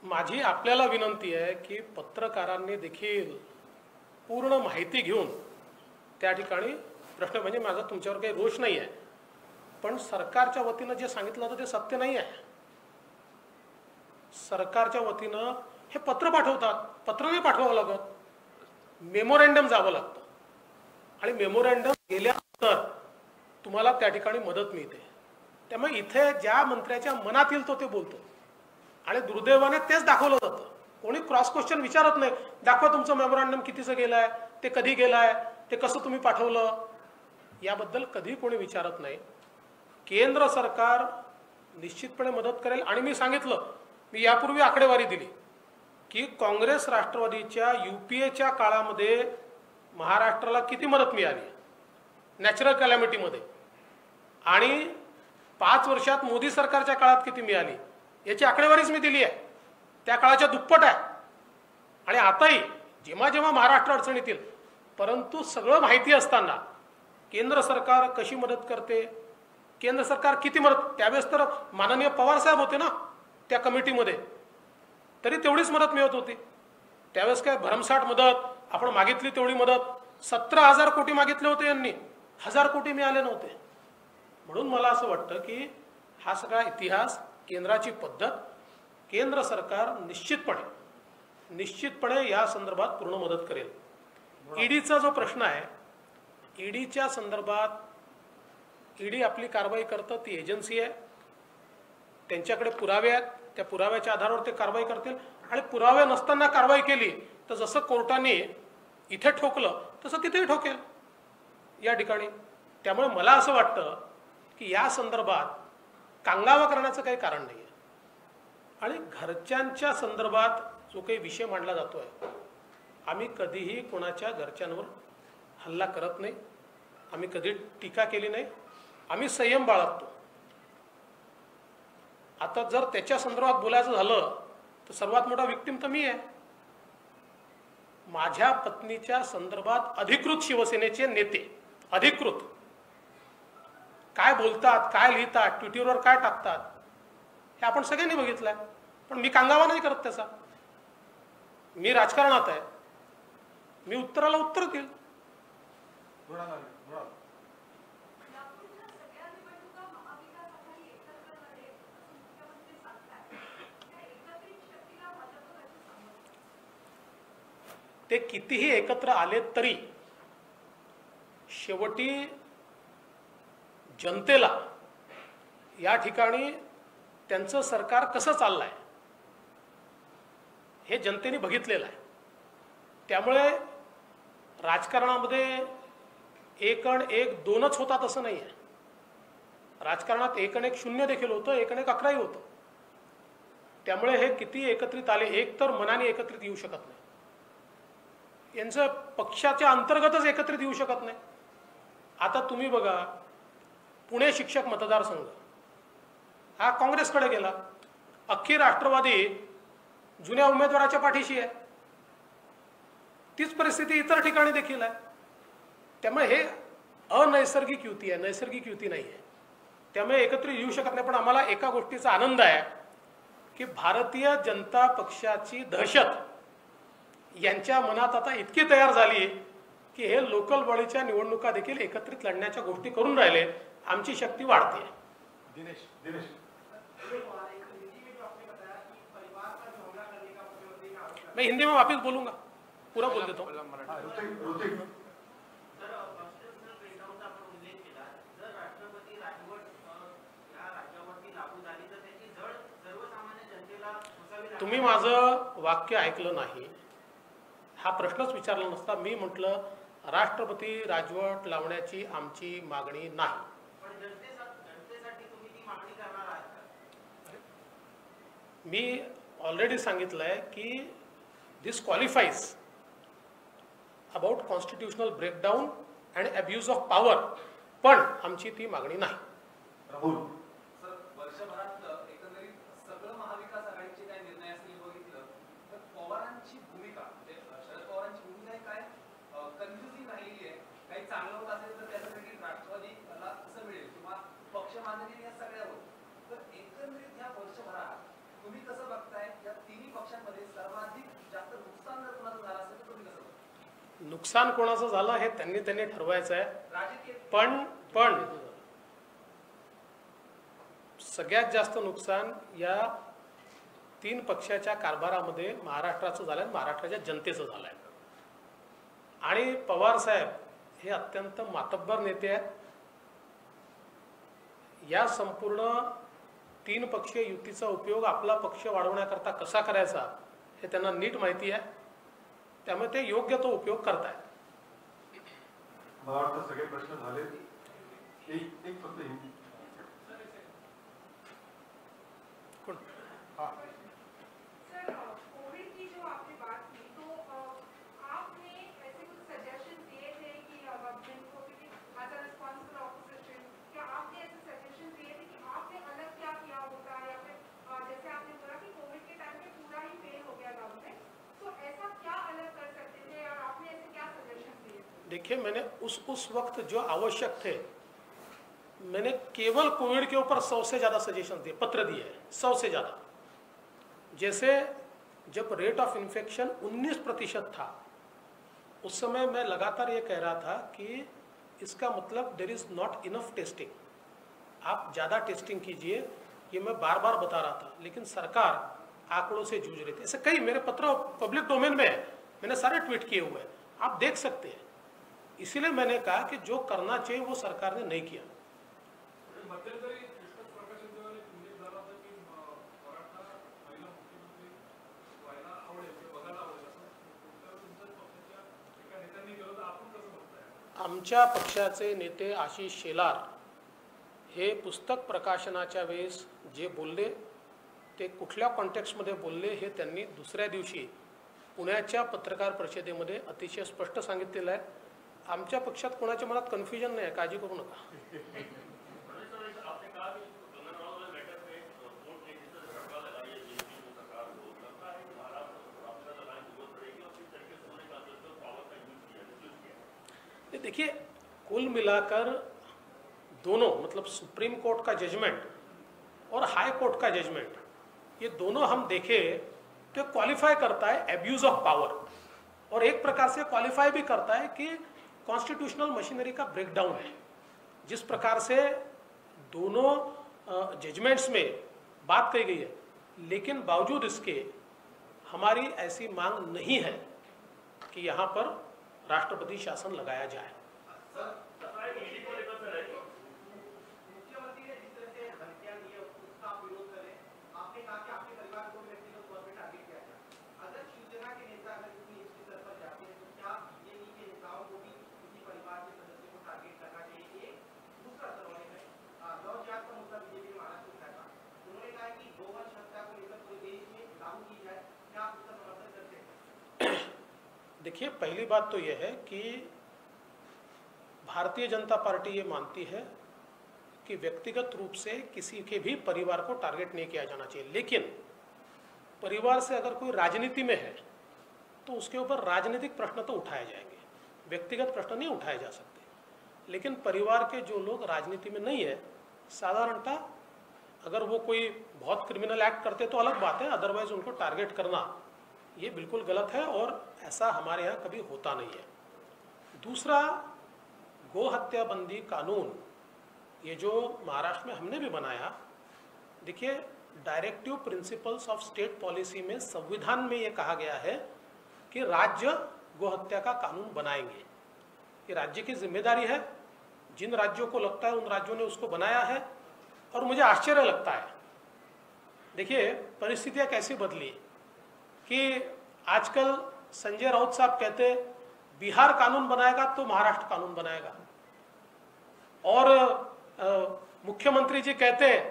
माझी आपल्याला विनंती आहे की पत्रकारांनी देखील पूर्ण माहिती घेऊन त्या ठिकाणी प्रश्न, म्हणजे माझा तुमच्यावर काही रोष नाही आहे, पण सरकारच्या वतीनं जे सांगितलं होतं ते सत्य नाही आहे. सरकारच्या वतीनं हे पत्र पाठवतात, पत्र नाही पाठवावं लागत, मेमोरँडम जावं लागतं. आणि मेमोरँडम गेल्यानंतर तुम्हाला त्या ठिकाणी मदत मिळते. त्यामुळे इथे ज्या मंत्र्याच्या मनात येईल तो ते बोलतो आणि दुर्दैवाने तेच दाखवलं जातं. कोणी क्रॉस क्वेश्चन विचारत नाही, दाखवा तुमचं मेमोरँडम कितीचं गेलाय, ते कधी गेलाय, ते कसं तुम्ही पाठवलं, याबद्दल कधी कोणी विचारत नाही. केंद्र सरकार निश्चितपणे मदत करेल. आणि मी सांगितलं, मी यापूर्वी आकडेवारी दिली की काँग्रेस राष्ट्रवादीच्या UPAच्या काळामध्ये महाराष्ट्राला किती मदत मिळाली नॅचरल कॅलॅमिटीमध्ये, आणि 5 वर्षात मोदी सरकारच्या काळात किती मिळाली याची आकडेवारीच मी दिली आहे. त्या काळाच्या दुप्पट आहे. आणि आताही जेव्हा जेव्हा महाराष्ट्र अडचणीत येईल, परंतु सगळं माहिती असताना केंद्र सरकार कशी मदत करते, केंद्र सरकार किती मदत, त्यावेळेस तर माननीय पवार साहेब होते ना त्या कमिटीमध्ये, तरी तेवढीच मदत मिळत होती. त्यावेळेस काय भरमसाठ मदत, आपण मागितली तेवढी मदत, 17,000 कोटी मागितले होते यांनी, 1,000 कोटी मिळाले नव्हते. म्हणून मला असं वाटतं की हा सगळा इतिहास, केंद्राची पद्धत, केंद्र सरकार निश्चितपणे या संदर्भात पूर्ण मदत करेल. ईडीचा जो प्रश्न आहे, ईडीच्या संदर्भात ईडी आपली कारवाई करतं, ती एजन्सी आहे, त्यांच्याकडे पुरावे आहेत, त्या पुराव्याच्या आधारावर ते कारवाई करतील. आणि पुरावे नसताना कारवाई केली तर जसं कोर्टाने इथे ठोकलं तसं तिथेही ठोकेल या ठिकाणी. त्यामुळे मला असं वाटतं की या संदर्भात कांगावा करण्याचं काही कारण नाही आहे. आणि घरच्यांच्या संदर्भात जो काही विषय मांडला जातोय, आम्ही कधीही कोणाच्या घरच्यांवर हल्ला करत नाही, आम्ही कधी टीका केली नाही, आम्ही संयम बाळगतो. आता जर त्याच्या संदर्भात बोलायचं झालं तर सर्वात मोठा विक्टिम तर मी आहे. माझ्या पत्नीच्या संदर्भात अधिकृत शिवसेनेचे नेते अधिकृत काय बोलतात, काय लिहितात, ट्विटरवर काय टाकतात, हे आपण सगळ्यांनी बघितलंय. पण मी कांगावा नाही करत त्याचा. मी राजकारणात आहे, मी उत्तराला उत्तर देईल. ते कितीही एकत्र आले तरी शेवटी जनतेला या ठिकाणी त्यांचं सरकार कसं चाललंय हे जनतेने बघितलेलं आहे. त्यामुळे राजकारणामध्ये 1 आणि 1 2च होतात असं नाही आहे. राजकारणात 1 आणि 1 0 देखील होतं, 1 आणि 1 11ही होतं. त्यामुळे हे किती एकत्रित आले, एक तर मनाने एकत्रित येऊ शकत नाही, यांचं पक्षाच्या अंतर्गतच एकत्रित येऊ शकत नाही. आता तुम्ही बघा, पुणे शिक्षक मतदारसंघ हा काँग्रेसकडे गेला, अख्खी राष्ट्रवादी जुन्या उमेदवाराच्या पाठीशी आहे. तीच परिस्थिती इतर ठिकाणी देखील आहे. त्यामुळे हे अनैसर्गिक युती आहे, नैसर्गिक युती नाही आहे. त्यामुळे एकत्रित येऊ शकत नाही. पण आम्हाला एका गोष्टीचा आनंद आहे की भारतीय जनता पक्षाची दहशत यांच्या मनात आता इतकी तयार झाली की हे लोकल बॉडीच्या निवडणुका देखील एकत्रित लढण्याच्या गोष्टी करून राहिले. आमची शक्ती वाढते. दिनेश मैं हिंदी में वापस बोलूंगा, पूरा बोल देता हूँ. तुम्ही माझं वाक्य ऐकलं नाही, हा प्रश्नच विचारला नसता. मी म्हटलं राष्ट्रपती राजवट लावण्याची आमची मागणी नाही. मी ऑलरेडी सांगितलंय की this qualifies about constitutional breakdown and abuse of power, पण आमची ती मागणी नाही. राहुल सर, वर्षभरात एकंदरीत सगळं महाविकास आघाडीचे काय निर्णय असतील बघितलं तर पवारांची भूमिका, शरद पवारांची भूमिका काय कन्फ्युजिंग राहिली आहे. काही चांगलं होत असेल तर त्याचं क्रेडिट राष्ट्रवादीला कसं मिळेल किंवा पक्ष मानधनी या सगळ्यावर. तर एकंदरीत या वर्षभरात तुम्ही कसं बघताय, या तिन्ही पक्षांमध्ये सर्वाधिक जास्त नुकसान जर कोणाचं झालं असेल तर तुम्ही कसं बघताय? नुकसान कोणाचं झालं हे त्यांनी ठरवायचं आहे. राजकीय पण सगळ्यात जास्त नुकसान या 3 पक्षाच्या कारभारामध्ये महाराष्ट्राचं झालंय, महाराष्ट्राच्या जनतेचं झालंय. आणि पवार साहेब हे अत्यंत मातब्बर नेते आहेत. या संपूर्ण 3 पक्षीय युतीचा उपयोग आपला पक्ष वाढवण्याकरता कसा करायचा हे त्यांना नीट माहिती आहे. त्यामुळे ते योग्य तो उपयोग करतायत. मला वाटतं सगळे प्रश्न झाले. एक फक्त कोण? सर, कोविड की जो आपने बात की तो आपने ऐसे कुछ सजेशन दिए थे कि गवर्नमेंट को कि एज अ रिस्पांसिबल ऑपोजिशन क्या आपने ऐसे सजेशन दिए थे कि आपने अलग क्या किया होता, या फिर जैसे आपने बोला कि कोविड के टाइम में पूरा ही फेल हो गया गवर्नमेंट, तो ऐसा क्या अलग कर सकते देखिए, मैंने उस वक्त जो आवश्यक थे, मैंने केवल कोविड के ऊपर 100 से ज़्यादा सजेशन दिए, पत्र दिए हैं, 100 से ज़्यादा। जैसे जब रेट ऑफ इन्फेक्शन 19% था, उस समय मैं लगातार ये कह रहा था कि इसका मतलब there is not enough testing, आप ज़्यादा टेस्टिंग कीजिए, ये मैं बार बार बता रहा था। लेकिन सरकार आंकड़ों से जूझ रही थी। ऐसे कई मेरे पत्र पब्लिक डोमेन में है, मैंने सारे ट्वीट किए हुए हैं, आप देख सकते हैं। इसीलिए मैंने कहा कि जो करना चाहिए वो सरकार ने नहीं किया। मध्यंतरी पुस्तक प्रकाशन जेव्हा एक उल्लेख झाला होता की मराठा महिला मुख्यमंत्री व्हायला आवडेल किंवा बघायला आवडेल असं तुमच्या पक्षाच्या एका नेत्यांनी केलं, तर आपण कसं बघताय? आमच्या पक्षाचे नेते आशिष शेलार हे पुस्तक प्रकाशनाच्या वेळेस जे बोलले ते कुठल्या कॉन्टेक्स्टमध्ये बोलले हे त्यांनी दुसऱ्या दिवशी पुण्याच्या पत्रकार परिषदेमध्ये अतिशय स्पष्ट सांगितलेलं आहे। आमच्या पक्षात कोणाच्या मनात कन्फ्युजन नाही आहे, काळजी करू नका। देखिए, कुल मिलाकर दोनों, मतलब सुप्रीम कोर्ट का जजमेंट और हाई कोर्ट का जजमेंट, ये दोनों हम देखें तो क्वालिफाई करता है एब्यूज ऑफ पावर, और एक प्रकार से क्वालिफाई भी करता है कि कॉन्स्टिट्यूशनल मशीनरी का ब्रेकडाउन है। जिस प्रकार से दोनों जजमेंट्स में बात कही गई है, लेकिन बावजूद इसके हमारी ऐसी मांग नहीं है कि यहाँ पर राष्ट्रपति शासन लगाया जाए। मुख्यमंत्री ने जिस तरह से हत्या की है उसका आप विरोध करें, आपने कहा कि आपके परिवार को व्यक्तिगत तौर पर टारगेट किया जाए। अगर शिवसेना के नेता अगर किसी निश्चित स्तर पर जाते हैं तो क्या बीजेपी के नेताओं को भी किसी परिवार के सदस्य को टारगेट करना चाहिए? दूसरा सवाल है, लव जिहाद का मुद्दा बीजेपी ने महाराष्ट्र उठाया था, उन्होंने कहा कि गोवंश हत्या को लेकर पूरे देश में लागू की जाए, क्या आप उसका समर्थन करते हैं? देखिए, पहली बात तो यह है कि भारतीय जनता पार्टी ये मानती है कि व्यक्तिगत रूप से किसी के भी परिवार को टारगेट नहीं किया जाना चाहिए, लेकिन परिवार से अगर कोई राजनीति में है तो उसके ऊपर राजनीतिक प्रश्न तो उठाए जाएंगे, व्यक्तिगत प्रश्न नहीं उठाए जा सकते। लेकिन परिवार के जो लोग राजनीति में नहीं है, साधारणतः अगर वो कोई बहुत क्रिमिनल एक्ट करते तो अलग बात है, अदरवाइज उनको टारगेट करना ये बिल्कुल गलत है और ऐसा हमारे यहाँ कभी होता नहीं है। दूसरा, गो हत्या बंदी कानून ये जो महाराष्ट्र में हमने भी बनाया, देखिए, directive principles of state policy में संविधान में ये कहा गया है कि राज्य गोहत्या का कानून बनाएंगे। ये राज्य की जिम्मेदारी है, जिन राज्यों को लगता है उन राज्यों ने उसको बनाया है। और मुझे आश्चर्य लगता है, देखिए परिस्थितियां कैसी बदली कि आजकल संजय राउत साहब कहते बिहार कानून बनाएगा तो महाराष्ट्र कानून बनाएगा, और मुख्यमंत्री जी कहते हैं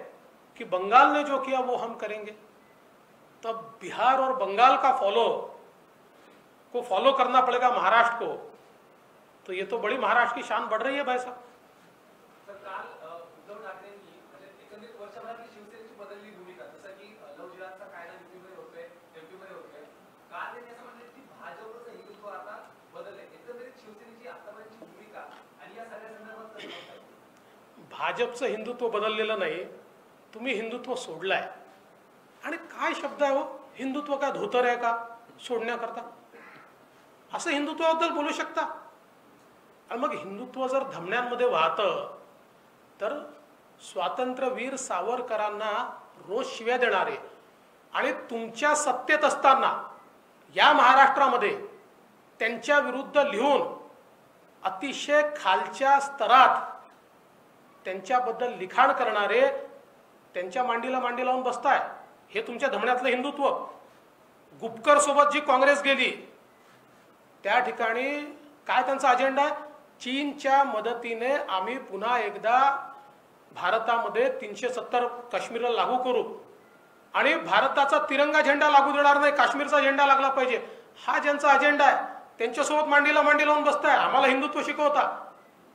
कि बंगाल ने जो किया वो हम करेंगे। तब बिहार और बंगाल का फॉलो करना पड़ेगा महाराष्ट्र को, तो ये तो बड़ी महाराष्ट्र की शान बढ़ रही है भाई साहब। सर, काल उद्धव ठाकरेंनी म्हणजे एकंदरीत वर्षभरातली शिवसेनेची बदलली भूमिका, जसं की लव जिहादचा कायदा युपीमध्ये होतोय, एमपीमध्ये होतोय, काल त्यांनी असं म्हणलं की भाजपचं हिंदुत्व आता बदललंय। एकंदरीत शिवसेनेची आतापर्यंतची भूमिका आणि या सगळ्या संदर्भात कसं बघताय? भाजपचं हिंदुत्व बदललेलं नाही, तुम्ही हिंदुत्व सोडलाय। आणि काय शब्द आहे हो, हिंदुत्व काय धोतर आहे का सोडण्याकरता? असं हिंदुत्वाबद्दल बोलू शकता? आणि मग हिंदुत्व जर धमन्यांमध्ये वाहतं तर स्वातंत्र्यवीर सावरकरांना रोज शिव्या देणारे आणि तुमच्या सत्तेत असताना या महाराष्ट्रामध्ये त्यांच्या विरुद्ध लिहून अतिशय खालच्या स्तरात त्यांच्याबद्दल लिखाण करणारे त्यांच्या मांडीला मांडी लावून बसताय, हे तुमच्या धमन्यातलं हिंदुत्व। गुपकर सोबत जी काँग्रेस गेली त्या ठिकाणी काय त्यांचा अजेंडा आहे? चीनच्या मदतीने आम्ही पुन्हा एकदा भारतामध्ये 370 काश्मीरला लागू करू आणि भारताचा तिरंगा झेंडा लागू देणार नाही, काश्मीरचा झेंडा लागला पाहिजे, हा ज्यांचा अजेंडा आहे त्यांच्यासोबत मांडीला मांडी लावून बसताय। आम्हाला हिंदुत्व शिकवता,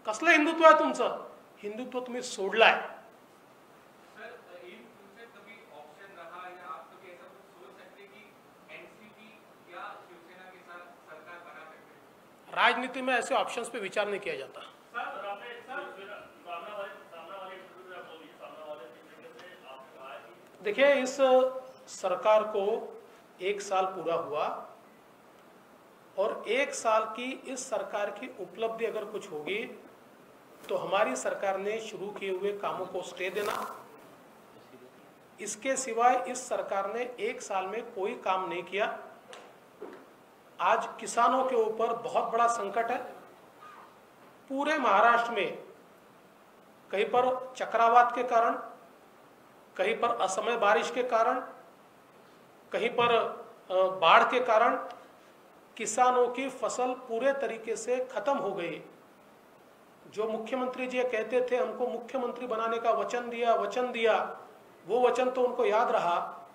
कसलं हिंदुत्व आहे तुमचं? हिंदुत्व तुम्ही सोडलाय। सर, इन तुमसे कभी ऑप्शन रहा या आप कभी ऐसा कुछ सोच सकते कि एनसीपी या शिवसेना के साथ सरकार बना सकते हैं? राजनीति में ऐसे ऑप्शंस पे विचार नहीं किया जाता। देखिए, इस सरकार को 1 साल पूरा हुआ और 1 साल की इस सरकार की उपलब्धि अगर कुछ होगी तो हमारी सरकार ने शुरू किए हुए कामों को स्टे देना। इसके सिवाय इस सरकार ने 1 साल में कोई काम नहीं किया। आज किसानों के ऊपर बहुत बड़ा संकट है। पूरे महाराष्ट्र में कहीं पर चक्रवात के कारण, कहीं पर असमय बारिश के कारण, कहीं पर बाढ़ के कारण किसानों की फसल पूरे तरीके से खत्म हो गई। जो मुख्यमंत्री जी कहते थे हमको मुख्यमंत्री बनाने का वचन दिया, वो वचन तो उनको याद रहा,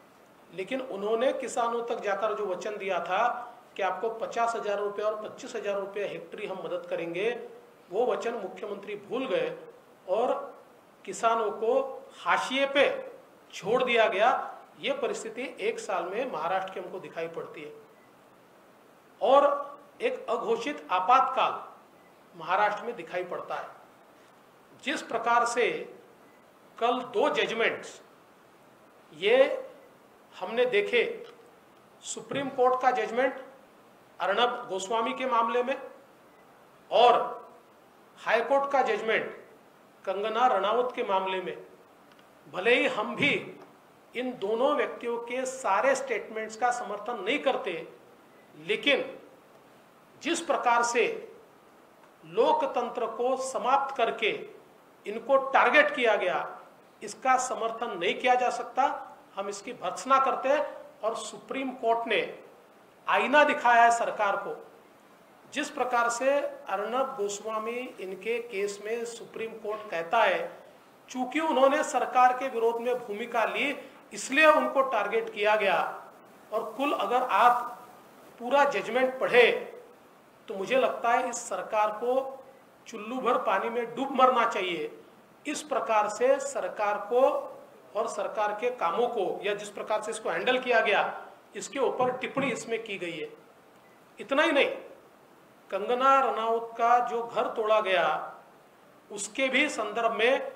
लेकिन उन्होंने किसानों तक जाकर जो वचन दिया था कि आपको 50,000 रुपये और 25,000 रुपये हेक्टेरी हम मदद करेंगे, वो वचन मुख्यमंत्री भूल गए और किसानों को हाशिए पे छोड़ दिया गया। ये परिस्थिति 1 साल में महाराष्ट्र के हमको दिखाई पड़ती है। और एक अघोषित आपातकाल महाराष्ट्र में दिखाई पड़ता है। जिस प्रकार से कल 2 जजमेंट्स ये हमने देखे, सुप्रीम कोर्ट का जजमेंट अर्णब गोस्वामी के मामले में और हाई कोर्ट का जजमेंट कंगना रनावत के मामले में, भले ही हम भी इन दोनों व्यक्तियों के सारे स्टेटमेंट्स का समर्थन नहीं करते, लेकिन जिस प्रकार से लोकतंत्र को समाप्त करके इनको टारगेट किया गया, इसका समर्थन नहीं किया जा सकता। हम इसकी भर्त्सना करते हैं और सुप्रीम कोर्ट ने आईना दिखाया है सरकार को। जिस प्रकार से अर्णब गोस्वामी इनके केस में सुप्रीम कोर्ट कहता है चूंकि उन्होंने सरकार के विरोध में भूमिका ली इसलिए उनको टारगेट किया गया। और कुल अगर आप पूरा जजमेंट पढ़े तो मुझे लगता है इस सरकार को चुल्लू भर पानी में डूब मरना चाहिए। इस प्रकार से सरकार को और सरकार के कामों को, या जिस प्रकार से इसको हैंडल किया गया, इसके ऊपर टिप्पणी इसमें की गई है। इतना ही नहीं, कंगना रनावत का जो घर तोड़ा गया उसके भी संदर्भ में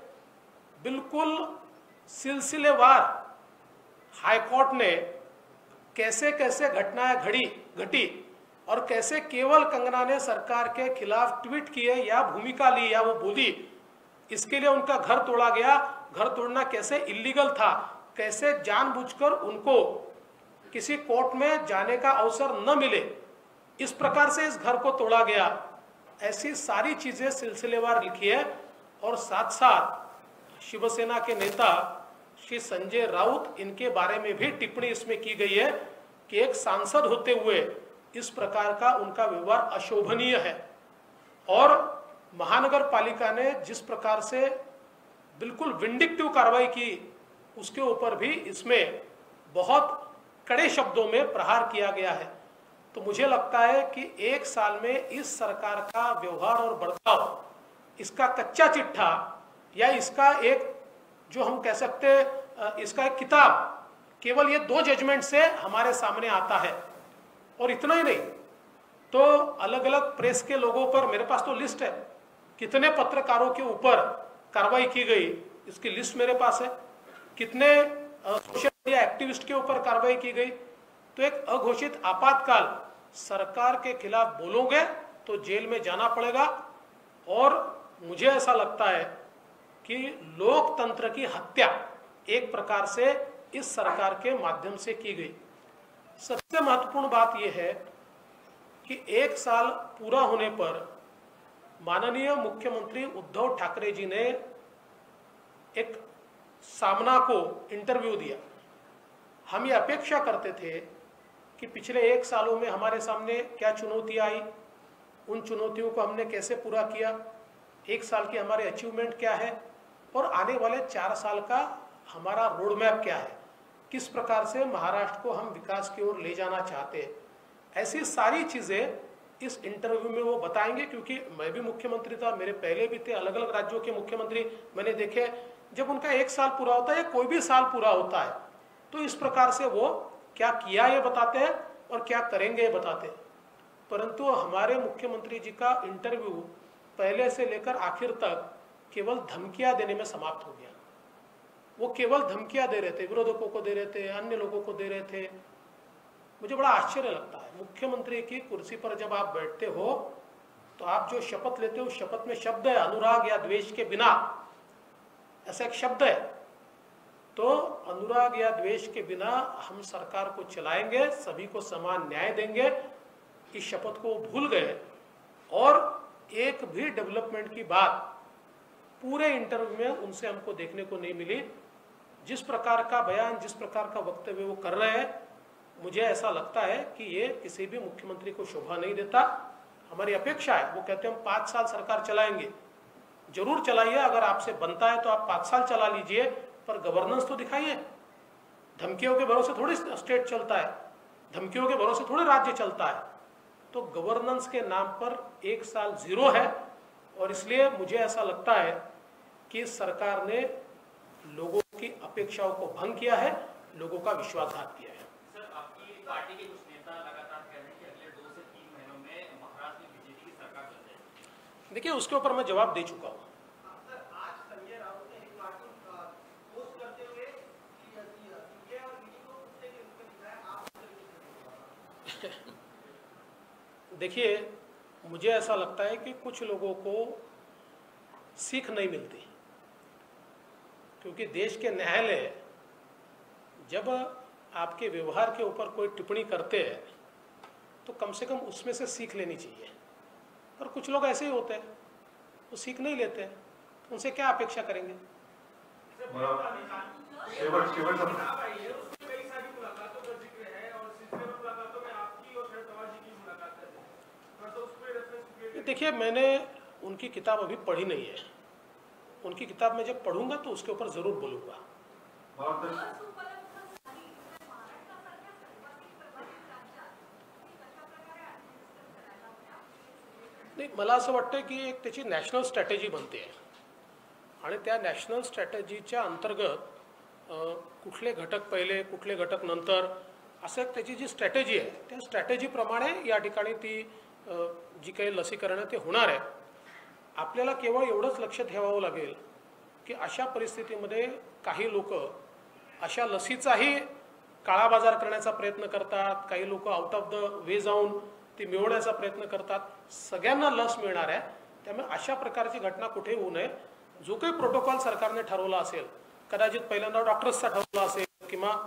बिल्कुल सिलसिलेवार हाईकोर्ट ने कैसे कैसे घटनाएं घटी और कैसे केवल कंगना ने सरकार के खिलाफ ट्वीट किए या भूमिका ली या वो बोली, इसके लिए उनका घर तोड़ा गया। घर तोड़ना कैसे इलीगल था, कैसे जानबूझकर उनको किसी कोर्ट में जाने का अवसर न मिले, इस प्रकार से इस घर को तोड़ा गया। ऐसी सारी चीजें सिलसिलेवार लिखी है। और साथ साथ शिवसेना के नेता श्री संजय राउत, इनके बारे में भी टिप्पणी इसमें की गई है कि एक सांसद होते हुए इस प्रकार का उनका व्यवहार अशोभनीय है। और महानगर पालिका ने जिस प्रकार से बिल्कुल विंडिक्टिव कार्रवाई की, उसके ऊपर भी इसमें बहुत कड़े शब्दों में प्रहार किया गया है। तो मुझे लगता है कि 1 साल में इस सरकार का व्यवहार और बर्ताव, इसका कच्चा चिट्ठा या इसका एक जो हम कह सकते हैं इसका एक किताब, केवल ये 2 जजमेंट से हमारे सामने आता है। और इतना ही नहीं, तो अलग अलग प्रेस के लोगों पर, मेरे पास तो लिस्ट है कितने पत्रकारों के ऊपर कार्रवाई की गई, इसकी लिस्ट मेरे पास है, कितने सोशल मीडिया एक्टिविस्ट के ऊपर कार्रवाई की गई। तो एक अघोषित आपातकाल, सरकार के खिलाफ बोलोगे तो जेल में जाना पड़ेगा। और मुझे ऐसा लगता है कि लोकतंत्र की हत्या एक प्रकार से इस सरकार के माध्यम से की गई। सबसे महत्वपूर्ण बात यह है कि 1 साल पूरा होने पर माननीय मुख्यमंत्री उद्धव ठाकरे जी ने एक सामना को इंटरव्यू दिया। हम ये अपेक्षा करते थे कि पिछले 1 सालों में हमारे सामने क्या चुनौतियां आई, उन चुनौतियों को हमने कैसे पूरा किया, 1 साल की हमारे अचीवमेंट क्या है और आने वाले 4 साल का हमारा रोड मैप क्या है, किस प्रकार से महाराष्ट्र को हम विकास की ओर ले जाना चाहते हैं। ऐसी सारी चीजें इस इंटरव्यू में वो बताएंगे। क्योंकि मैं भी मुख्यमंत्री था, मेरे पहले भी थे, अलग अलग राज्यों के मुख्यमंत्री मैंने देखे, जब उनका 1 साल पूरा होता है या कोई भी साल पूरा होता है तो इस प्रकार से वो क्या किया ये बताते हैं और क्या करेंगे ये बताते हैं। परंतु हमारे मुख्यमंत्री जी का इंटरव्यू पहले से लेकर आखिर तक केवल धमकियां देने में समाप्त हो गया। वो केवल धमकियां दे रहे थे, विरोधकों को दे रहे थे, अन्य लोगों को दे रहे थे। मुझे बड़ा आश्चर्य लगता है, मुख्यमंत्री की कुर्सी पर जब आप बैठते हो तो आप जो शपथ लेते हो, शपथ में शब्द है अनुराग या द्वेष के बिना, ऐसा एक शब्द है। तो अनुराग या द्वेष के बिना हम सरकार को चलाएंगे, सभी को समान न्याय देंगे, इस शपथ को भूल गए। और एक भी डेवलपमेंट की बात पूरे इंटरव्यू में उनसे हमको देखने को नहीं मिली। जिस प्रकार का बयान, जिस प्रकार का वक्तव्य वो कर रहे हैं, मुझे ऐसा लगता है कि ये किसी भी मुख्यमंत्री को शोभा नहीं देता। हमारी अपेक्षा है, वो कहते हैं हम 5 साल सरकार चलाएंगे, जरूर चलाइए, अगर आपसे बनता है तो आप 5 साल चला लीजिए, पर गवर्नेंस तो दिखाइए। धमकियों के भरोसे थोड़ी स्टेट चलता है, धमकियों के भरोसे थोड़ी राज्य चलता है। तो गवर्नेंस के नाम पर 1 साल जीरो है, और इसलिए मुझे ऐसा लगता है कि सरकार ने लोगों की अपेक्षाओं को भंग किया है, लोगों का विश्वासघात किया है। सर, आपकी पार्टी के कुछ नेता लगातार कह रहे हैं कि अगले 2 से 3 महीनों में महाराष्ट्र में बीजेपी की सरकार बन जाएगी। देखिए, उसके ऊपर मैं जवाब दे चुका हूँ। सर, आज संजय राउत ने एक कार्टून पोस्ट करते हुए सीपीआई और बीजेपी को कुत्ते के रूप में दिखाया, आप देखिए, मुझे ऐसा लगता है कि कुछ लोगों को सीख नहीं मिलती, क्योंकि देश के न्यायालय जब आपके व्यवहार के ऊपर कोई टिप्पणी करते हैं तो कम से कम उसमें से सीख लेनी चाहिए। पर कुछ लोग ऐसे ही होते हैं, वो सीख नहीं लेते हैं, तो उनसे क्या अपेक्षा करेंगे। देखिए, मैंने उनकी किताब अभी पढ़ी नहीं है, उनकी किताब मैं जब पढ़ूंगा तो उसके ऊपर जरूर बोलूंगा। नाही, मला असं वाटतं की एक त्याची नॅशनल स्ट्रॅटेजी बनते आहे, आणि त्या नॅशनल स्ट्रॅटेजीच्या अंतर्गत कुठले घटक पहिले, कुठले घटक नंतर, असं एक त्याची जी स्ट्रॅटेजी आहे, त्या स्ट्रॅटेजीप्रमाणे या ठिकाणी ती जी काही लसीकरण ते होणार आहे। आपल्याला केवळ एवढंच लक्ष ठेवावं लागेल की अशा परिस्थितीमध्ये काही लोक अशा लसीचाही काळा बाजार करण्याचा प्रयत्न करतात, काही लोक आउट ऑफ द वे जाऊन ती मिळवण्याचा प्रयत्न करतात। सगळ्यांना लस मिळणार आहे, त्यामुळे अशा प्रकारची घटना कुठे होऊ नये। जो काही प्रोटोकॉल सरकारने ठरवला असेल, कदाचित पहिल्यांदा डॉक्टर्सचा ठरवला असेल किंवा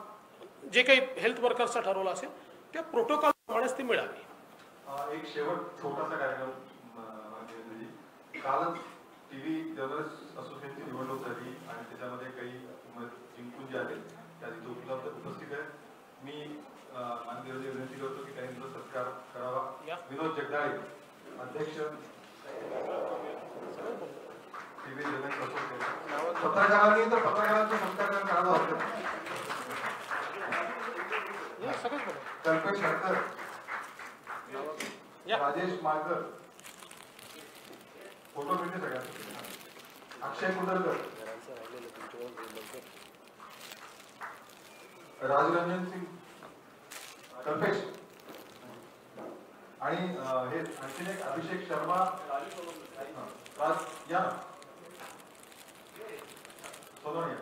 जे काही हेल्थ वर्कर्सचा ठरवला असेल, त्या प्रोटोकॉलप्रमाणेच ती मिळावी। एक शेवट छोटासा कार्यक्रम, कालच टीव्ही जर्नलिस्ट असोसिएशनची निवडणूक झाली आणि त्याच्यामध्ये काही जिंकून जे आले त्या तिथे उपस्थित आहेत। मी माननीय विनंती करतो की त्यांचा सत्कार करावा। विनोद जगदाळे, अध्यक्ष टीव्ही जर्नलिस्ट असोसिएशन। पत्रकारांनी तर पत्रकारांचा सत्कार करावा होता। कल्पेश हरकर, राजेश मालकर, फोटो मिळते सगळ्यांना। अक्षय कुंडलकर, राजरंजन सिंग, कल्पेश आणि हे आणखीन एक अभिषेक शर्मा, राज या सोनवणे।